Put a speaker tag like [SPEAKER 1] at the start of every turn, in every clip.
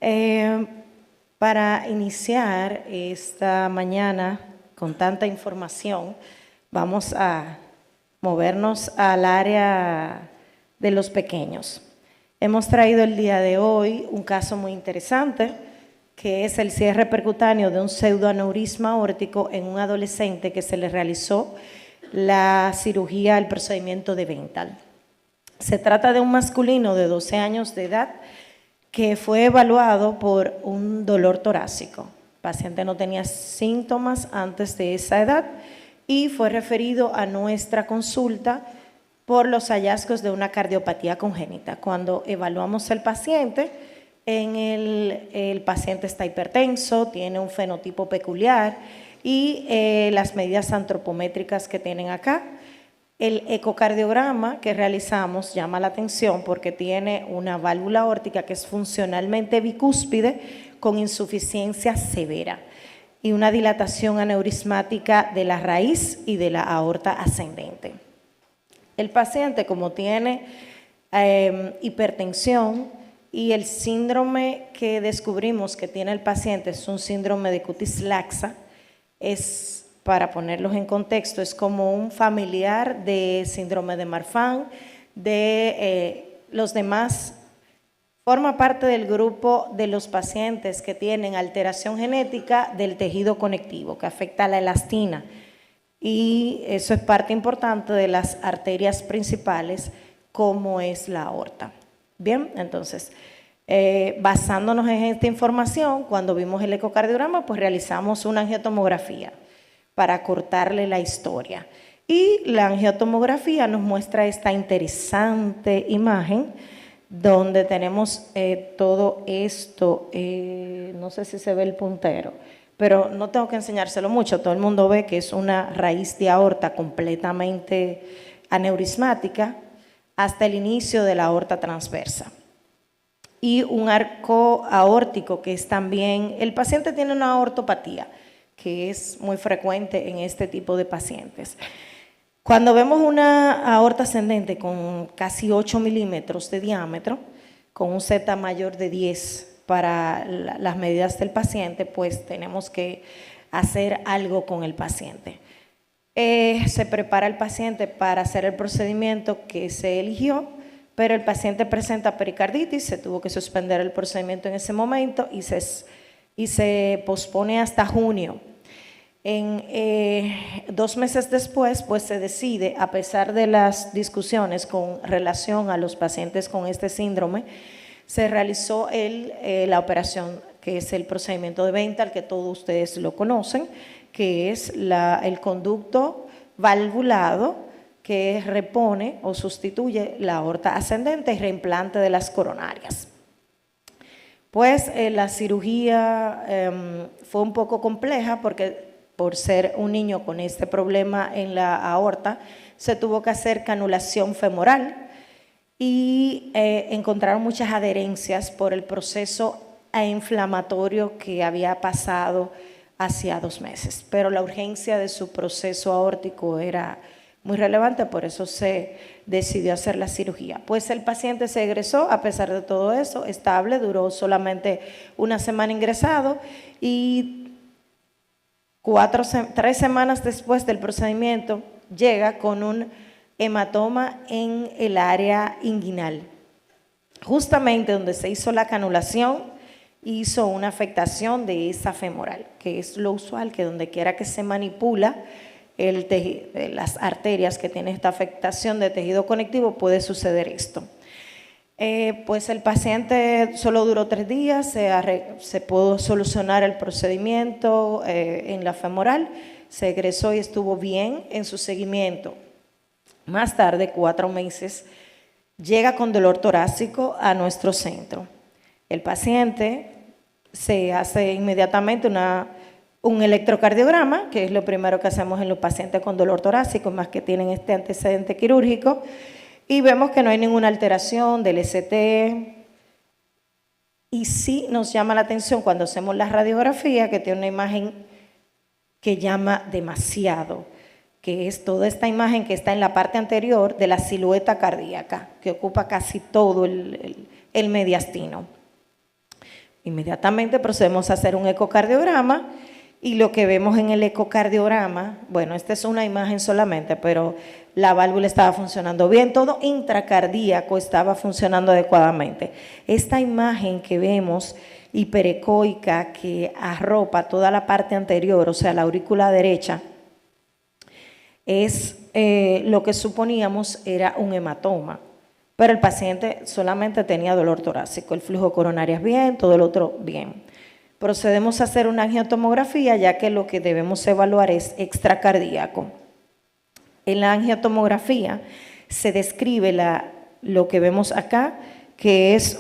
[SPEAKER 1] Eh, para iniciar esta mañana con tanta información, vamos a movernos al área de los pequeños. Hemos traído el día de hoy un caso muy interesante, que es el cierre percutáneo de un pseudoaneurisma aórtico en un adolescente que se le realizó la cirugía, el procedimiento de Bentall. Se trata de un masculino de 12 años de edad que fue evaluado por un dolor torácico. El paciente no tenía síntomas antes de esa edad y fue referido a nuestra consulta por los hallazgos de una cardiopatía congénita. Cuando evaluamos al paciente, el paciente está hipertenso, tiene un fenotipo peculiar y las medidas antropométricas que tienen acá. El ecocardiograma que realizamos llama la atención porque tiene una válvula aórtica que es funcionalmente bicúspide con insuficiencia severa y una dilatación aneurismática de la raíz y de la aorta ascendente. El paciente, como tiene hipertensión y el síndrome que descubrimos que tiene el paciente es un síndrome de cutis laxa, para ponerlos en contexto, es como un familiar de síndrome de Marfan, de los demás, forma parte del grupo de los pacientes que tienen alteración genética del tejido conectivo, que afecta a la elastina, y eso es parte importante de las arterias principales, como es la aorta. Bien, entonces, basándonos en esta información, cuando vimos el ecocardiograma, pues realizamos una angiotomografía para cortarle la historia. Y la angiotomografía nos muestra esta interesante imagen donde tenemos todo esto, no sé si se ve el puntero, pero no tengo que enseñárselo mucho, todo el mundo ve que es una raíz de aorta completamente aneurismática hasta el inicio de la aorta transversa. Y un arco aórtico que es también, el paciente tiene una aortopatía, que es muy frecuente en este tipo de pacientes. Cuando vemos una aorta ascendente con casi 8 milímetros de diámetro, con un Z mayor de 10 para las medidas del paciente, pues tenemos que hacer algo con el paciente. Se prepara el paciente para hacer el procedimiento que se eligió, pero el paciente presenta pericarditis, se tuvo que suspender el procedimiento en ese momento y se pospone hasta junio. 2 meses después, pues se decide, a pesar de las discusiones con relación a los pacientes con este síndrome, se realizó la operación, que es el procedimiento de Bentall, que todos ustedes lo conocen, que es el conducto valvulado que repone o sustituye la aorta ascendente y reimplante de las coronarias. Pues la cirugía fue un poco compleja porque por ser un niño con este problema en la aorta, se tuvo que hacer canulación femoral y encontraron muchas adherencias por el proceso inflamatorio que había pasado hacía 2 meses. Pero la urgencia de su proceso aórtico era muy relevante, por eso se decidió hacer la cirugía. Pues el paciente se egresó, a pesar de todo eso, estable, duró solamente 1 semana ingresado y 3 semanas después del procedimiento llega con un hematoma en el área inguinal. Justamente donde se hizo la canulación, hizo una afectación de esa femoral, que es lo usual, que donde quiera que se manipula las arterias que tienen esta afectación de tejido conectivo, puede suceder esto. Pues el paciente solo duró 3 días, se pudo solucionar el procedimiento en la femoral, se egresó y estuvo bien en su seguimiento. Más tarde, 4 meses, llega con dolor torácico a nuestro centro. El paciente se hace inmediatamente un electrocardiograma, que es lo primero que hacemos en los pacientes con dolor torácico, más que tienen este antecedente quirúrgico, y vemos que no hay ninguna alteración del ST. Y sí nos llama la atención cuando hacemos la radiografía, que tiene una imagen que llama demasiado, que es toda esta imagen que está en la parte anterior de la silueta cardíaca, que ocupa casi todo el mediastino. Inmediatamente procedemos a hacer un ecocardiograma y lo que vemos en el ecocardiograma, bueno, esta es una imagen solamente, pero la válvula estaba funcionando bien, todo intracardíaco estaba funcionando adecuadamente. Esta imagen que vemos hiperecoica que arropa toda la parte anterior, o sea, la aurícula derecha, es lo que suponíamos era un hematoma, pero el paciente solamente tenía dolor torácico, el flujo coronario es bien, todo el otro bien. Procedemos a hacer una angiotomografía, ya que lo que debemos evaluar es extracardíaco. En la angiotomografía se describe lo que vemos acá, que es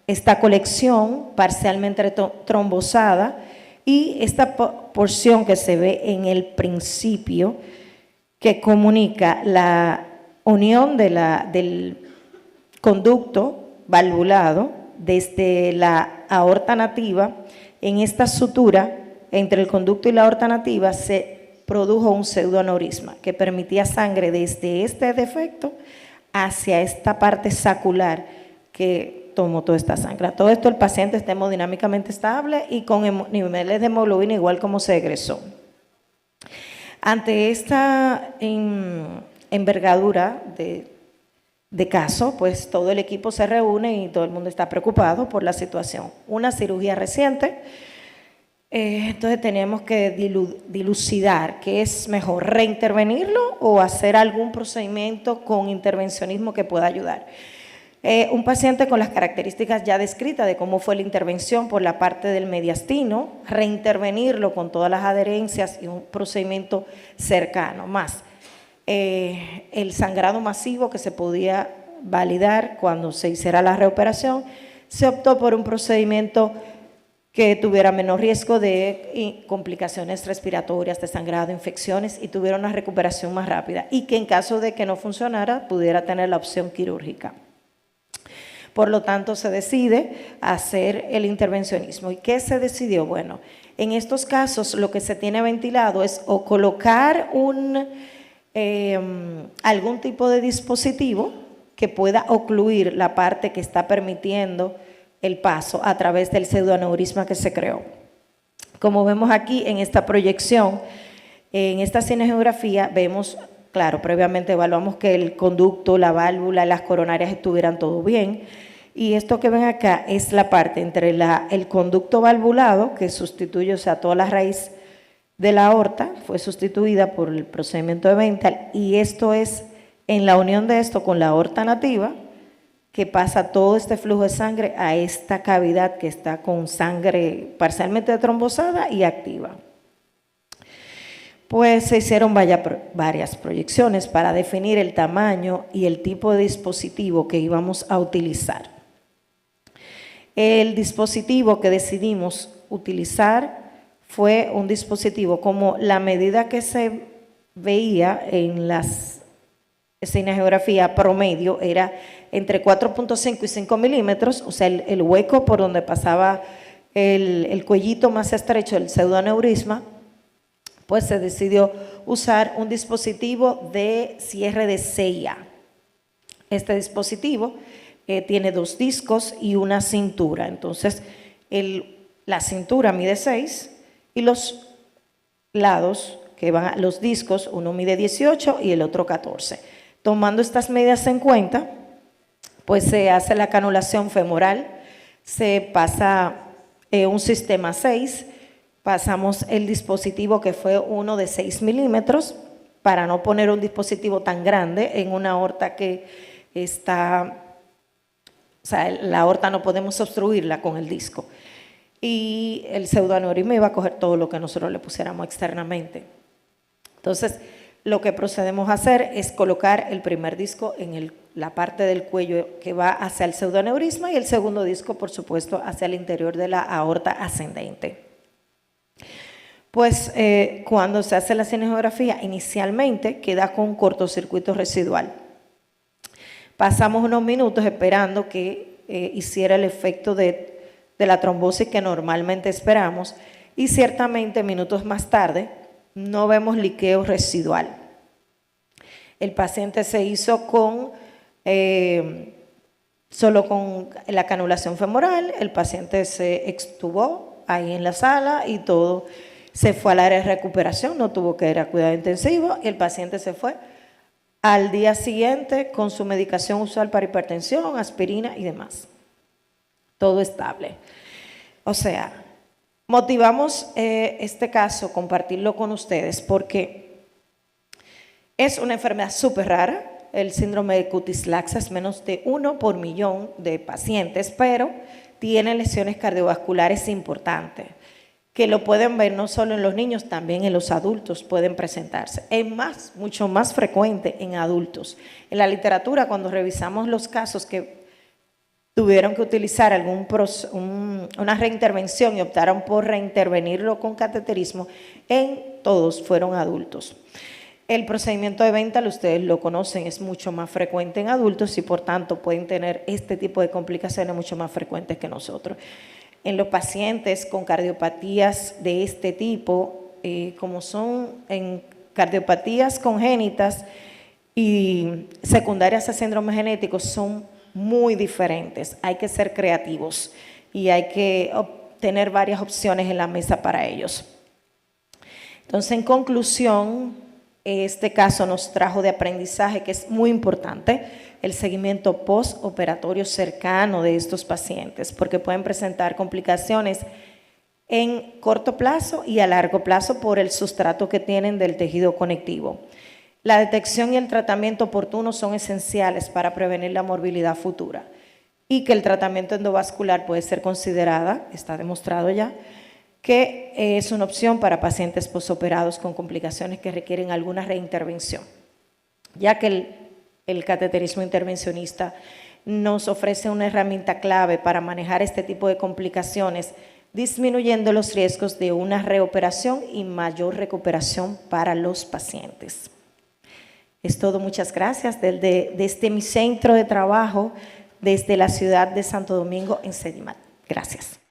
[SPEAKER 1] esta colección parcialmente trombosada, y esta porción que se ve en el principio, que comunica la unión del conducto valvulado desde la aorta nativa. En esta sutura entre el conducto y la aorta nativa se produjo un pseudoaneurisma que permitía sangre desde este defecto hacia esta parte sacular que tomó toda esta sangre. Todo esto el paciente está hemodinámicamente estable y con niveles de hemoglobina igual como se egresó. Ante esta envergadura de caso, pues todo el equipo se reúne y todo el mundo está preocupado por la situación. Una cirugía reciente, entonces tenemos que dilucidar qué es mejor, reintervenirlo o hacer algún procedimiento con intervencionismo que pueda ayudar. Un paciente con las características ya descritas de cómo fue la intervención por la parte del mediastino, reintervenirlo con todas las adherencias y un procedimiento cercano, más el sangrado masivo que se podía validar cuando se hiciera la reoperación, se optó por un procedimiento que tuviera menor riesgo de complicaciones respiratorias, de sangrado, infecciones, y tuviera una recuperación más rápida, y que en caso de que no funcionara pudiera tener la opción quirúrgica. Por lo tanto, se decide hacer el intervencionismo. ¿Y qué se decidió? Bueno, en estos casos lo que se tiene ventilado es o colocar algún tipo de dispositivo que pueda ocluir la parte que está permitiendo el paso a través del pseudoaneurisma que se creó. Como vemos aquí en esta proyección, en esta cinegeografía vemos, claro, previamente evaluamos que el conducto, la válvula, las coronarias estuvieran todo bien. Y esto que ven acá es la parte entre el conducto valvulado, que sustituye, o sea, toda la raíz de la aorta, fue sustituida por el procedimiento de Bentall, y esto es en la unión de esto con la aorta nativa, que pasa todo este flujo de sangre a esta cavidad que está con sangre parcialmente trombosada y activa. Pues se hicieron varias proyecciones para definir el tamaño y el tipo de dispositivo que íbamos a utilizar. El dispositivo que decidimos utilizar fue un dispositivo como la medida que se veía en las cinegeografía promedio era entre 4.5 y 5 milímetros, o sea, el hueco por donde pasaba el cuellito más estrecho del pseudoaneurisma, pues se decidió usar un dispositivo de cierre de CIA. Este dispositivo tiene 2 discos y una cintura. Entonces, la cintura mide 6 y los lados que van a los discos, uno mide 18 y el otro 14. Tomando estas medidas en cuenta, pues se hace la canulación femoral, se pasa un sistema 6, pasamos el dispositivo que fue uno de 6 milímetros para no poner un dispositivo tan grande en una aorta que está, o sea, la aorta no podemos obstruirla con el disco. Y el pseudoaneurisma iba a coger todo lo que nosotros le pusiéramos externamente. Entonces, lo que procedemos a hacer es colocar el primer disco en la parte del cuello que va hacia el pseudoaneurisma y el segundo disco, por supuesto, hacia el interior de la aorta ascendente. Pues cuando se hace la cinegeografía, inicialmente queda con un cortocircuito residual. Pasamos unos minutos esperando que hiciera el efecto de la trombosis que normalmente esperamos, y ciertamente minutos más tarde no vemos liqueo residual. El paciente se hizo con Solo con la canulación femoral, el paciente se extubó ahí en la sala y todo se fue al área de recuperación, no tuvo que ir a cuidado intensivo y el paciente se fue al día siguiente con su medicación usual para hipertensión, aspirina y demás. Todo estable. O sea, motivamos este caso, compartirlo con ustedes, porque es una enfermedad súper rara. El síndrome de cutis laxa es menos de 1 por millón de pacientes, pero tiene lesiones cardiovasculares importantes, que lo pueden ver no solo en los niños, también en los adultos pueden presentarse. Es mucho más frecuente en adultos. En la literatura, cuando revisamos los casos que tuvieron que utilizar una reintervención y optaron por reintervenirlo con cateterismo, en todos fueron adultos. El procedimiento de Bentall, ustedes lo conocen, es mucho más frecuente en adultos y por tanto pueden tener este tipo de complicaciones mucho más frecuentes que nosotros. En los pacientes con cardiopatías de este tipo, como son en cardiopatías congénitas y secundarias a síndromes genéticos, son muy diferentes. Hay que ser creativos y hay que tener varias opciones en la mesa para ellos. Entonces, en conclusión, este caso nos trajo de aprendizaje que es muy importante el seguimiento postoperatorio cercano de estos pacientes, porque pueden presentar complicaciones en corto plazo y a largo plazo por el sustrato que tienen del tejido conectivo. La detección y el tratamiento oportuno son esenciales para prevenir la morbilidad futura y que el tratamiento endovascular puede ser considerada, está demostrado ya, que es una opción para pacientes posoperados con complicaciones que requieren alguna reintervención, ya que el cateterismo intervencionista nos ofrece una herramienta clave para manejar este tipo de complicaciones, disminuyendo los riesgos de una reoperación y mayor recuperación para los pacientes. Es todo, muchas gracias. Desde mi centro de trabajo, desde la ciudad de Santo Domingo en Sedimat. Gracias.